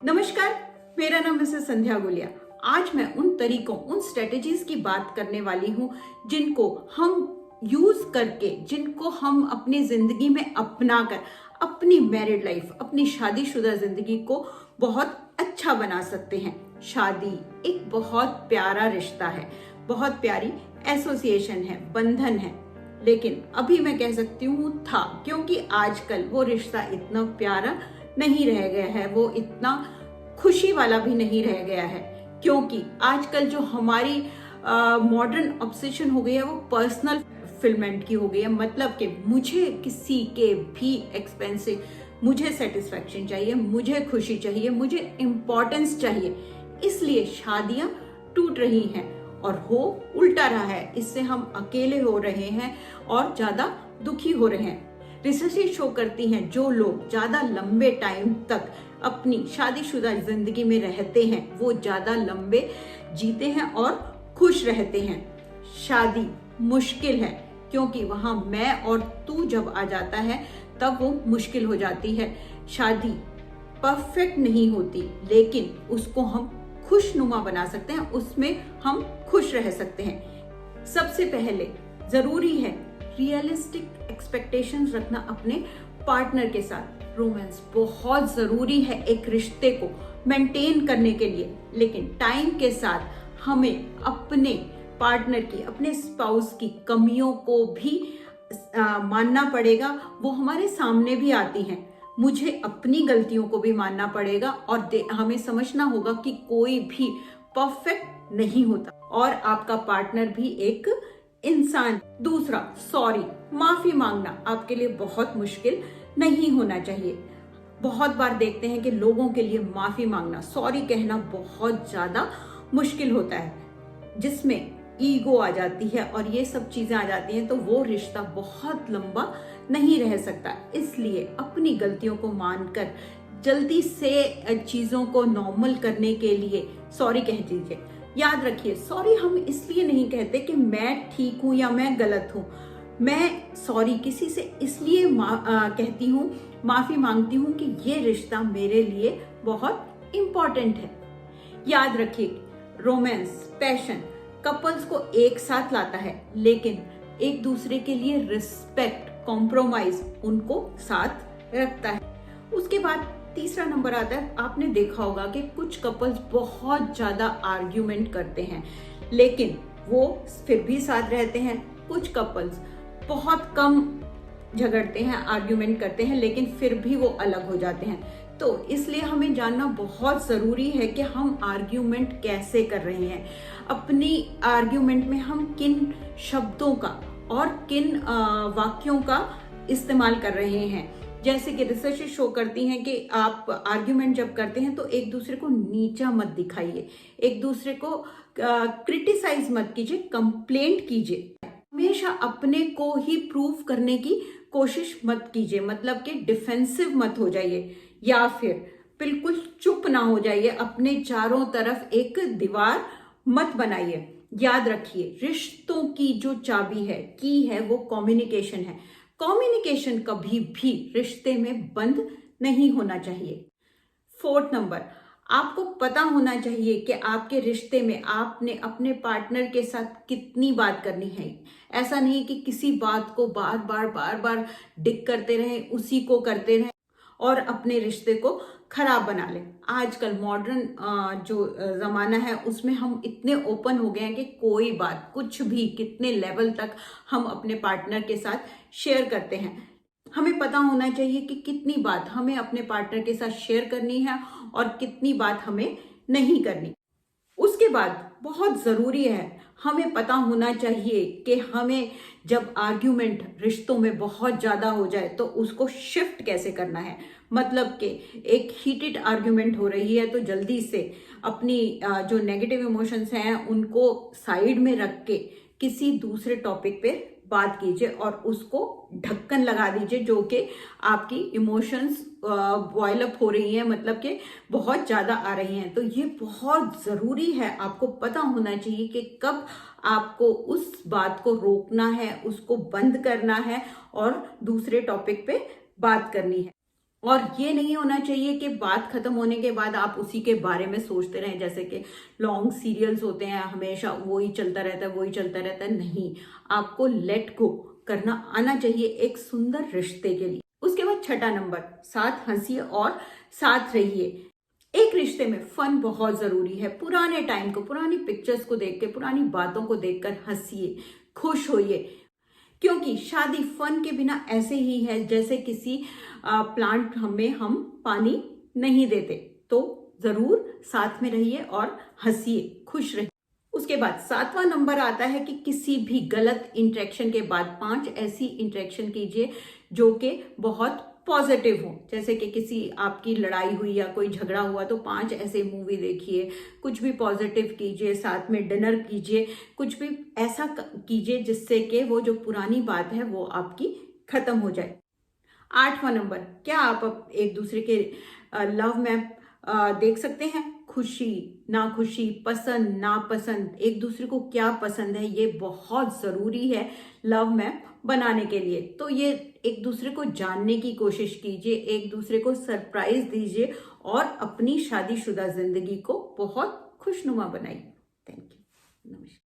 नमस्कार, मेरा नाम मिसेस संध्या गुलिया। आज मैं उन तरीकों, उन स्ट्रेटेजीज की बात करने वाली हूँ जिनको हम यूज करके, जिनको हम अपनी जिंदगी में अपना कर अपनी मैरिड लाइफ, अपनी शादीशुदा जिंदगी को बहुत अच्छा बना सकते हैं। शादी एक बहुत प्यारा रिश्ता है, बहुत प्यारी एसोसिएशन है, बंधन है। लेकिन अभी मैं कह सकती हूँ था, क्योंकि आजकल वो रिश्ता इतना प्यारा नहीं रह गया है, वो इतना खुशी वाला भी नहीं रह गया है। क्योंकि आजकल जो हमारी मॉडर्न ऑब्सेशन हो गई है वो पर्सनल फिलमेंट की हो गई है। मतलब कि मुझे किसी के भी एक्सपेंस से मुझे सेटिस्फेक्शन चाहिए, मुझे खुशी चाहिए, मुझे इम्पोर्टेंस चाहिए। इसलिए शादियां टूट रही हैं और हो उल्टा रहा है। इससे हम अकेले हो रहे हैं और ज्यादा दुखी हो रहे हैं। रिसर्च शो करती हैं जो लोग ज्यादा लंबे टाइम तक अपनी शादीशुदा जिंदगी में रहते हैं वो ज्यादा लंबे जीते हैं और खुश रहते हैं। शादी मुश्किल है क्योंकि वहां मैं और तू जब आ जाता है तब वो मुश्किल हो जाती है। शादी परफेक्ट नहीं होती, लेकिन उसको हम खुशनुमा बना सकते हैं, उसमें हम खुश रह सकते हैं। सबसे पहले जरूरी है रियलिस्टिक एक्सपेक्टेशंस रखना अपने पार्टनर के साथ। रोमांस बहुत जरूरी है एक रिश्ते को मेंटेन करने के लिए, लेकिन टाइम के साथ हमें अपने पार्टनर की, अपने स्पाउस की कमियों को भी मानना पड़ेगा। वो हमारे सामने भी आती हैं। मुझे अपनी गलतियों को भी मानना पड़ेगा और हमें समझना होगा कि कोई भी परफेक्ट नहीं होता और आपका पार्टनर भी एक इंसान। दूसरा, सॉरी, माफी मांगना आपके लिए बहुत मुश्किल नहीं होना चाहिए। बहुत बार देखते हैं कि लोगों के लिए माफी मांगना, सॉरी कहना बहुत ज्यादा मुश्किल होता है, जिसमें ईगो आ जाती है और ये सब चीजें आ जाती हैं, तो वो रिश्ता बहुत लंबा नहीं रह सकता। इसलिए अपनी गलतियों को मानकर जल्दी से चीजों को नॉर्मल करने के लिए सॉरी कह दीजिए। याद रखिए, सॉरी हम इसलिए नहीं कहते कि मैं ठीक हूं या मैं गलत हूं। मैं सॉरी किसी से इसलिए कहती हूँ, माफी मांगती हूँ कि ये रिश्ता मेरे लिए बहुत इंपॉर्टेंट है। याद रखिए, रोमांस, पैशन कपल्स को एक साथ लाता है, लेकिन एक दूसरे के लिए रिस्पेक्ट, कॉम्प्रोमाइज उनको साथ रखता है। उसके बाद तीसरा नंबर आता है, आपने देखा होगा कि कुछ कपल्स बहुत ज्यादा आर्ग्यूमेंट करते हैं लेकिन वो फिर भी साथ रहते हैं। कुछ कपल्स बहुत कम झगड़ते हैं, आर्ग्यूमेंट करते हैं, लेकिन फिर भी वो अलग हो जाते हैं। तो इसलिए हमें जानना बहुत जरूरी है कि हम आर्ग्यूमेंट कैसे कर रहे हैं। अपनी आर्ग्यूमेंट में हम किन शब्दों का और किन वाक्यों का इस्तेमाल कर रहे हैं। जैसे कि रिसर्च शो करती हैं कि आप आर्ग्यूमेंट जब करते हैं तो एक दूसरे को नीचा मत दिखाइए, एक दूसरे को क्रिटिसाइज मत कीजिए, कंप्लेंट कीजिए। हमेशा अपने को ही प्रूव करने की कोशिश मत कीजिए, मतलब कि डिफेंसिव मत हो जाइए या फिर बिल्कुल चुप ना हो जाइए। अपने चारों तरफ एक दीवार मत बनाइए। याद रखिए, रिश्तों की जो चाबी है, की है, वो कम्युनिकेशन है। कम्युनिकेशन कभी भी रिश्ते में बंद नहीं होना चाहिए। फोर्थ नंबर, आपको पता होना चाहिए कि आपके रिश्ते में आपने अपने पार्टनर के साथ कितनी बात करनी है। ऐसा नहीं कि किसी बात को बार बार डिग करते रहें, उसी को करते रहें और अपने रिश्ते को खराब बना लें। आजकल मॉडर्न जो जमाना है उसमें हम इतने ओपन हो गए हैं कि कोई बात, कुछ भी, कितने लेवल तक हम अपने पार्टनर के साथ शेयर करते हैं। हमें पता होना चाहिए कि कितनी बात हमें अपने पार्टनर के साथ शेयर करनी है और कितनी बात हमें नहीं करनी। उसके बाद बहुत जरूरी है, हमें पता होना चाहिए कि हमें जब आर्ग्यूमेंट रिश्तों में बहुत ज्यादा हो जाए तो उसको शिफ्ट कैसे करना है। मतलब कि एक हीटेड आर्ग्यूमेंट हो रही है तो जल्दी से अपनी जो नेगेटिव इमोशंस हैं उनको साइड में रख के किसी दूसरे टॉपिक पे बात कीजिए और उसको ढक्कन लगा दीजिए, जो कि आपकी इमोशंस बॉयल अप हो रही हैं, मतलब कि बहुत ज्यादा आ रही हैं। तो ये बहुत जरूरी है, आपको पता होना चाहिए कि कब आपको उस बात को रोकना है, उसको बंद करना है और दूसरे टॉपिक पे बात करनी है। और ये नहीं होना चाहिए कि बात खत्म होने के बाद आप उसी के बारे में सोचते रहें, जैसे कि लॉन्ग सीरियल्स होते हैं, हमेशा वही चलता रहता है, वही चलता रहता है। नहीं, आपको लेट गो करना आना चाहिए एक सुंदर रिश्ते के लिए। उसके बाद छठा नंबर, साथ हंसिए और साथ रहिए। एक रिश्ते में फन बहुत जरूरी है। पुराने टाइम को, पुरानी पिक्चर्स को देख के, पुरानी बातों को देखकर हंसिए, खुश होइए, क्योंकि शादी फन के बिना ऐसे ही है जैसे किसी प्लांट में हम पानी नहीं देते। तो जरूर साथ में रहिए और हंसिए, खुश रहिए। उसके बाद सातवां नंबर आता है कि किसी भी गलत इंटरेक्शन के बाद 5 ऐसी इंटरेक्शन कीजिए जो कि बहुत पॉजिटिव हो। जैसे कि किसी आपकी लड़ाई हुई या कोई झगड़ा हुआ तो 5 ऐसे मूवी देखिए, कुछ भी पॉजिटिव कीजिए, साथ में डिनर कीजिए, कुछ भी ऐसा कीजिए जिससे कि वो जो पुरानी बात है वो आपकी खत्म हो जाए। आठवां नंबर, क्या आप एक दूसरे के लव में देख सकते हैं खुशी, नाखुशी, पसंद, नापसंद, एक दूसरे को क्या पसंद है, ये बहुत जरूरी है लव में बनाने के लिए। तो ये एक दूसरे को जानने की कोशिश कीजिए, एक दूसरे को सरप्राइज दीजिए और अपनी शादीशुदा जिंदगी को बहुत खुशनुमा बनाइए।